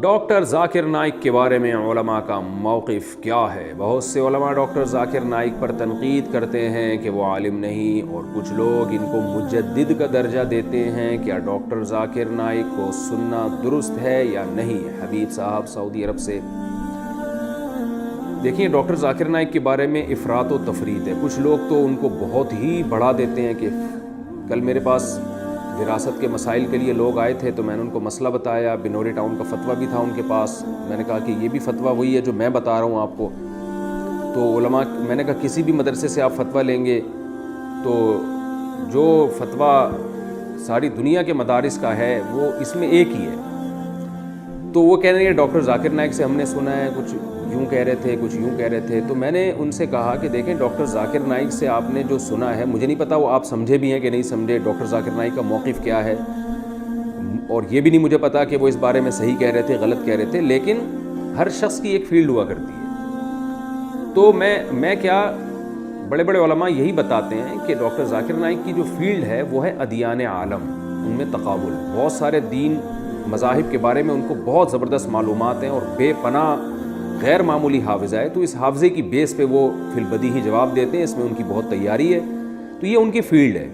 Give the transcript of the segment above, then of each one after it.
Doctor Zakir Naik کے بارے میں علماء کا موقف کیا ہے؟ بہت سے علماء ڈاکٹر ذاکر نائک پر تنقید کرتے ہیں کہ وہ عالم نہیں، اور کچھ لوگ ان کو مجدد کا درجہ دیتے ہیں۔ کیا ڈاکٹر ذاکر نائک کو سننا درست ہے یا نہیں؟ حبیب صاحب سعودی عرب سے۔ دیکھیں، ڈاکٹر ذاکر نائک کے بارے میں افراط و تفریط ہے۔ کچھ لوگ تو ان کو بہت ہی بڑھا دیتے ہیں کہ کل میرے پاس وراثت کے مسائل کے لیے لوگ آئے تھے تو میں نے ان کو مسئلہ بتایا، بنوری ٹاؤن کا فتویٰ بھی تھا ان کے پاس۔ میں نے کہا کہ یہ بھی فتویٰ وہی ہے جو میں بتا رہا ہوں آپ کو۔ تو علماء، میں نے کہا کسی بھی مدرسے سے آپ فتویٰ لیں گے تو جو فتویٰ ساری دنیا کے مدارس کا ہے وہ اس میں ایک ہی ہے۔ تو وہ کہہ رہے ہیں ڈاکٹر ذاکر نائک سے ہم نے سنا ہے، کچھ یوں کہہ رہے تھے، کچھ یوں کہہ رہے تھے۔ تو میں نے ان سے کہا کہ دیکھیں، ڈاکٹر ذاکر نائک سے آپ نے جو سنا ہے، مجھے نہیں پتا وہ آپ سمجھے بھی ہیں کہ نہیں سمجھے، ڈاکٹر ذاکر نائک کا موقف کیا ہے، اور یہ بھی نہیں مجھے پتا کہ وہ اس بارے میں صحیح کہہ رہے تھے غلط کہہ رہے تھے، لیکن ہر شخص کی ایک فیلڈ ہوا کرتی ہے۔ تو میں کیا، بڑے بڑے علماء یہی بتاتے ہیں کہ ڈاکٹر ذاکر نائک کی جو فیلڈ ہے وہ ہے ادیان عالم، ان میں تقابل، بہت سارے دین مذاہب کے بارے میں ان کو بہت زبردست معلومات ہیں اور بے پناہ غیر معمولی حافظہ ہے۔ تو اس حافظے کی بیس پہ وہ فی البدیہی ہی جواب دیتے ہیں، اس میں ان کی بہت تیاری ہے۔ تو یہ ان کی فیلڈ ہے،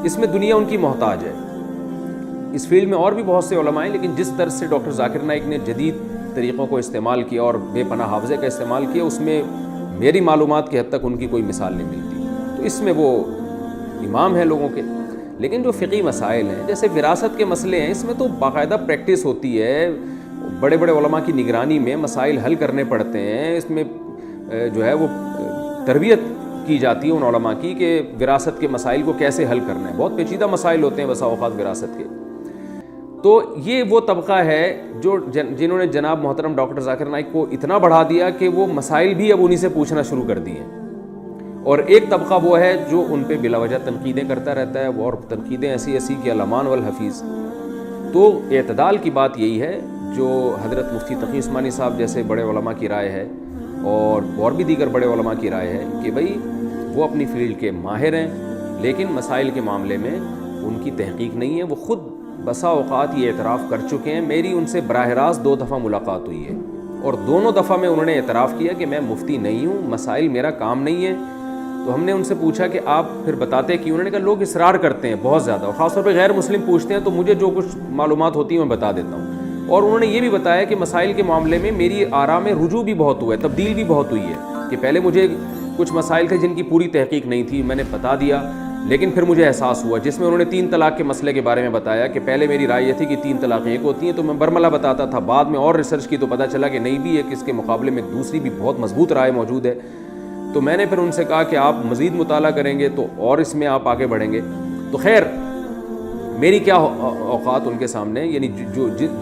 اس میں دنیا ان کی محتاج ہے۔ اس فیلڈ میں اور بھی بہت سے علماء ہیں، لیکن جس طرح سے ڈاکٹر ذاکر نائک نے جدید طریقوں کو استعمال کیا اور بے پناہ حافظے کا استعمال کیا، اس میں میری معلومات کی حد تک ان کی کوئی مثال نہیں ملتی۔ تو اس میں وہ امام ہیں لوگوں کے۔ لیکن جو فقہی مسائل ہیں، جیسے وراثت کے مسئلے ہیں، اس میں تو باقاعدہ پریکٹس ہوتی ہے، بڑے بڑے علماء کی نگرانی میں مسائل حل کرنے پڑتے ہیں۔ اس میں جو ہے وہ تربیت کی جاتی ہے ان علماء کی کہ وراثت کے مسائل کو کیسے حل کرنا ہے۔ بہت پیچیدہ مسائل ہوتے ہیں بسا اوقات وراثت کے۔ تو یہ وہ طبقہ ہے جو جنہوں نے جناب محترم ڈاکٹر ذاکر نائک کو اتنا بڑھا دیا کہ وہ مسائل بھی اب انہی سے پوچھنا شروع کر دیے۔ اور ایک طبقہ وہ ہے جو ان پہ بلا وجہ تنقیدیں کرتا رہتا ہے، وہ اور تنقیدیں ایسی کہ الامان والحفیظ۔ تو اعتدال کی بات یہی ہے جو حضرت مفتی تقی عثمانی صاحب جیسے بڑے علماء کی رائے ہے، اور بھی دیگر بڑے علماء کی رائے ہے کہ بھئی وہ اپنی فیلڈ کے ماہر ہیں، لیکن مسائل کے معاملے میں ان کی تحقیق نہیں ہے۔ وہ خود بسا اوقات یہ اعتراف کر چکے ہیں۔ میری ان سے براہ راست 2 دفعہ ملاقات ہوئی ہے، اور دونوں دفعہ میں انہوں نے اعتراف کیا کہ میں مفتی نہیں ہوں، مسائل میرا کام نہیں ہے۔ تو ہم نے ان سے پوچھا کہ آپ پھر بتاتے کہ انہوں نے کہا لوگ اصرار کرتے ہیں بہت زیادہ، اور خاص طور پہ غیر مسلم پوچھتے ہیں، تو مجھے جو کچھ معلومات ہوتی ہیں میں بتا دیتا ہوں۔ اور انہوں نے یہ بھی بتایا کہ مسائل کے معاملے میں میری آراء میں رجوع بھی بہت ہوا ہے، تبدیل بھی بہت ہوئی ہے، کہ پہلے مجھے کچھ مسائل تھے جن کی پوری تحقیق نہیں تھی، میں نے بتا دیا، لیکن پھر مجھے احساس ہوا، جس میں انہوں نے 3 طلاق کے مسئلے کے بارے میں بتایا کہ پہلے میری رائے یہ تھی کہ 3 طلاقیں ایک ہوتی ہیں، تو میں برملا بتاتا تھا، بعد میں اور ریسرچ کی تو پتہ چلا کہ نہیں، بھی ایک اس کے مقابلے میں دوسری بھی بہت مضبوط رائے موجود ہے۔ تو میں نے پھر ان سے کہا کہ آپ مزید مطالعہ کریں گے تو اور اس میں آپ آگے بڑھیں گے۔ تو خیر، میری کیا اوقات ان کے سامنے، یعنی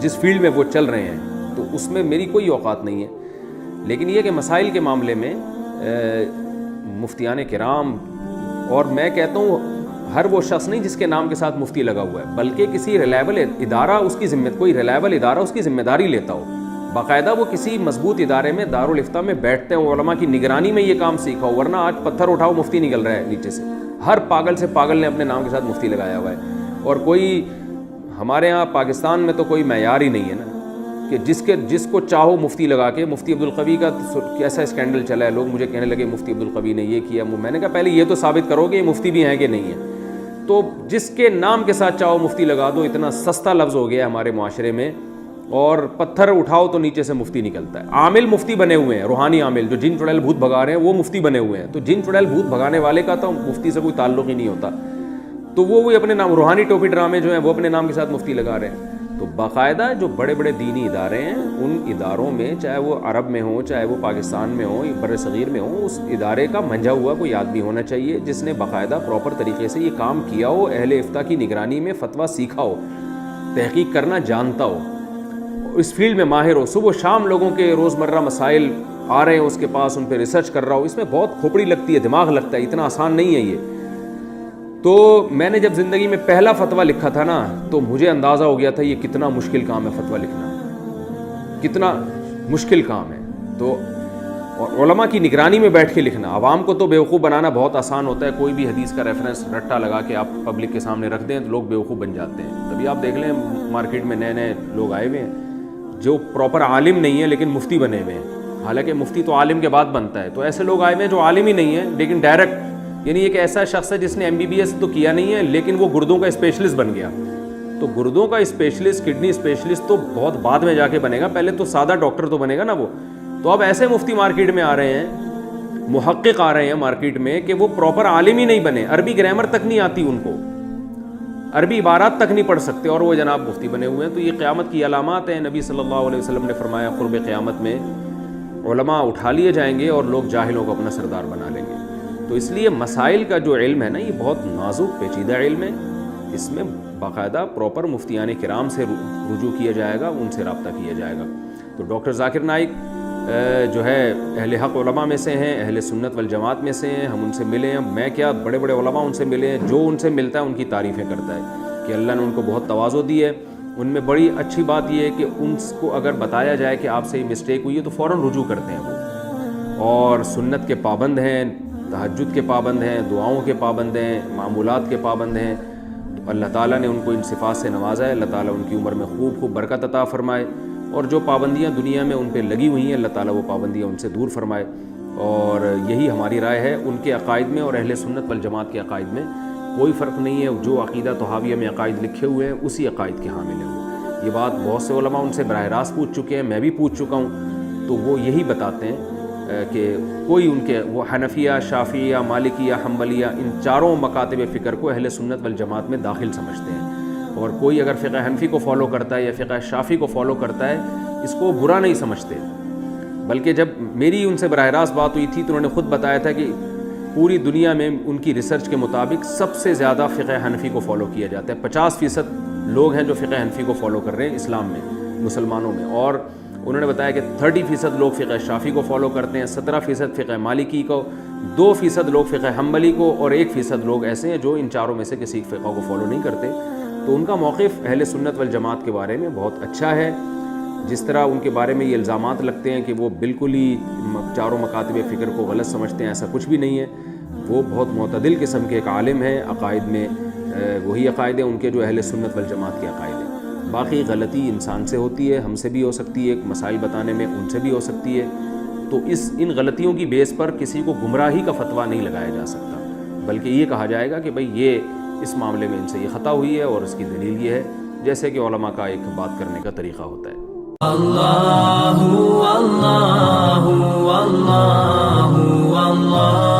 جس فیلڈ میں وہ چل رہے ہیں تو اس میں میری کوئی اوقات نہیں ہے۔ لیکن یہ کہ مسائل کے معاملے میں مفتیان کرام، اور میں کہتا ہوں ہر وہ شخص نہیں جس کے نام کے ساتھ مفتی لگا ہوا ہے، بلکہ کسی ریلائبل ادارہ اس کی کوئی ریلائبل ادارہ اس کی ذمہ داری لیتا ہو، باقاعدہ وہ کسی مضبوط ادارے میں دارالفتہ میں بیٹھتے ہیں، علماء کی نگرانی میں یہ کام سیکھا ہو، ورنہ آج پتھر اٹھاؤ مفتی نکل رہا ہے نیچے سے۔ ہر پاگل سے پاگل نے اپنے نام کے ساتھ مفتی لگایا ہوا ہے، اور کوئی ہمارے ہاں پاکستان میں تو کوئی معیار ہی نہیں ہے نا کہ جس کو چاہو مفتی لگا کے۔ مفتی عبدالقوی کا کیسا اسکینڈل چلا ہے، لوگ مجھے کہنے لگے مفتی عبدالقوی نے یہ کیا۔ میں نے کہا پہلے یہ تو ثابت کرو کہ یہ مفتی بھی ہیں کہ نہیں ہیں۔ تو جس کے نام کے ساتھ چاہو مفتی لگا دو، اتنا سستا لفظ ہو گیا ہے ہمارے معاشرے میں، اور پتھر اٹھاؤ تو نیچے سے مفتی نکلتا ہے۔ عامل مفتی بنے ہوئے ہیں، روحانی عامل جو جن چڑیل بھوت بھگا رہے ہیں وہ مفتی بنے ہوئے ہیں۔ تو جن چڑیل بھوت بھگانے والے کا تو مفتی سے کوئی تعلق ہی نہیں ہوتا، تو وہ اپنے نام، روحانی ٹوپی ڈرامے جو ہیں وہ اپنے نام کے ساتھ مفتی لگا رہے ہیں۔ تو باقاعدہ جو بڑے بڑے دینی ادارے ہیں، ان اداروں میں چاہے وہ عرب میں ہوں، چاہے وہ پاکستان میں ہوں، بر صغیر میں ہوں، اس ادارے کا منجھا ہوا کوئی آدمی ہونا چاہیے جس نے باقاعدہ پراپر طریقے سے یہ کام کیا ہو، اہل افتاء کی نگرانی میں فتویٰ سیکھا ہو، تحقیق کرنا جانتا ہو، اس فیلڈ میں ماہر ہو، صبح و شام لوگوں کے روزمرہ مسائل آ رہے ہیں اس کے پاس، ان پہ ریسرچ کر رہا ہو۔ اس میں بہت کھوپڑی لگتی ہے، دماغ لگتا ہے، اتنا آسان نہیں ہے یہ۔ تو میں نے جب زندگی میں پہلا فتویٰ لکھا تھا نا، تو مجھے اندازہ ہو گیا تھا یہ کتنا مشکل کام ہے، فتویٰ لکھنا کتنا مشکل کام ہے۔ تو اور علماء کی نگرانی میں بیٹھ کے لکھنا، عوام کو تو بیوقوف بنانا بہت آسان ہوتا ہے، کوئی بھی حدیث کا ریفرنس رٹا لگا کے آپ پبلک کے سامنے رکھ دیں تو لوگ بیوقوف بن جاتے ہیں۔ تبھی آپ دیکھ لیں مارکیٹ میں نئے نئے لوگ آئے ہوئے ہیں جو پراپر عالم نہیں ہے لیکن مفتی بنے ہوئے ہیں، حالانکہ مفتی تو عالم کے بعد بنتا ہے. تو ایسے لوگ آئے ہوئے ہیں جو عالم ہی نہیں ہے لیکن ڈائریکٹ، یعنی ایک ایسا شخص ہے جس نے MBBS تو کیا نہیں ہے لیکن وہ گردوں کا اسپیشلسٹ بن گیا. تو گردوں کا اسپیشلسٹ، کڈنی اسپیشلسٹ تو بہت بعد میں جا کے بنے گا، پہلے تو سادہ ڈاکٹر تو بنے گا نا وہ. تو اب ایسے مفتی مارکیٹ میں آ رہے ہیں، محقق آ رہے ہیں مارکیٹ میں کہ وہ پراپر عالم ہی نہیں بنے، عربی گرامر تک نہیں آتی ان کو، عربی عبارات تک نہیں پڑھ سکتے، اور وہ جناب مفتی بنے ہوئے ہیں. تو یہ قیامت کی علامات ہیں. نبی صلی اللہ علیہ وسلم نے فرمایا قرب قیامت میں علماء اٹھا لیے جائیں گے اور لوگ جاہلوں کو اپنا سردار بنا لیں گے. تو اس لیے مسائل کا جو علم ہے نا، یہ بہت نازک پیچیدہ علم ہے. اس میں باقاعدہ پراپر مفتیان کرام سے رجوع کیا جائے گا، ان سے رابطہ کیا جائے گا. تو ڈاکٹر ذاکر نائک جو ہے اہل حق علماء میں سے ہیں، اہل سنت والجماعت میں سے ہیں. ہم ان سے ملے ہیں، میں کیا بڑے بڑے علماء ان سے ملے ہیں. جو ان سے ملتا ہے ان کی تعریفیں کرتا ہے کہ اللہ نے ان کو بہت تواضع دی ہے. ان میں بڑی اچھی بات یہ ہے کہ ان کو اگر بتایا جائے کہ آپ سے یہ مسٹیک ہوئی ہے تو فوراً رجوع کرتے ہیں وہ، اور سنت کے پابند ہیں، تہجد کے پابند ہیں، دعاؤں کے پابند ہیں، معمولات کے پابند ہیں. تو اللہ تعالیٰ نے ان کو ان صفات سے نوازا ہے. اللہ تعالیٰ ان کی عمر میں خوب خوب برکت عطا فرمائے، اور جو پابندیاں دنیا میں ان پہ لگی ہوئی ہیں اللہ تعالیٰ وہ پابندیاں ان سے دور فرمائے. اور یہی ہماری رائے ہے. ان کے عقائد میں اور اہل سنت والجماعت کے عقائد میں کوئی فرق نہیں ہے. جو عقیدہ طحاویہ میں عقائد لکھے ہوئے ہیں اسی عقائد کے حامل ہیں. یہ بات بہت سے علماء ان سے براہ راست پوچھ چکے ہیں، میں بھی پوچھ چکا ہوں. تو وہ یہی بتاتے ہیں کہ کوئی ان کے وہ حنفیہ، شافعیہ، مالکیہ، حنبلیہ، ان چاروں مکاتب فکر کو اہل سنت والجماعت میں داخل سمجھتے ہیں. اور کوئی اگر فقہ حنفی کو فالو کرتا ہے یا فقہ شافعی کو فالو کرتا ہے اس کو برا نہیں سمجھتے. بلکہ جب میری ان سے براہ راست بات ہوئی تھی تو انہوں نے خود بتایا تھا کہ پوری دنیا میں ان کی ریسرچ کے مطابق سب سے زیادہ فقہ حنفی کو فالو کیا جاتا ہے. 50% لوگ ہیں جو فقہ حنفی کو فالو کر رہے ہیں اسلام میں، مسلمانوں میں. اور انہوں نے بتایا کہ 30% لوگ فقہ شافعی کو فالو کرتے ہیں، 17% فقہ مالکی کو، 2% لوگ فقہ حنبلی کو، اور 1% لوگ ایسے ہیں جو ان چاروں میں سے کسی فقہ کو فالو نہیں کرتے. تو ان کا موقف اہل سنت والجماعت کے بارے میں بہت اچھا ہے. جس طرح ان کے بارے میں یہ الزامات لگتے ہیں کہ وہ بالکل ہی چاروں مکاتب فکر کو غلط سمجھتے ہیں، ایسا کچھ بھی نہیں ہے. وہ بہت معتدل قسم کے ایک عالم ہیں. عقائد میں وہی عقائد ہیں ان کے جو اہل سنت والجماعت کے عقائد ہیں. باقی غلطی انسان سے ہوتی ہے، ہم سے بھی ہو سکتی ہے، مسائل بتانے میں ان سے بھی ہو سکتی ہے. تو ان غلطیوں کی بیس پر کسی کو گمراہی کا فتویٰ نہیں لگایا جا سکتا، بلکہ یہ کہا جائے گا کہ بھئی یہ اس معاملے میں ان سے یہ خطا ہوئی ہے اور اس کی دلیل یہ ہے، جیسے کہ علماء کا ایک بات کرنے کا طریقہ ہوتا ہے. اللہ اللہ اللہ اللہ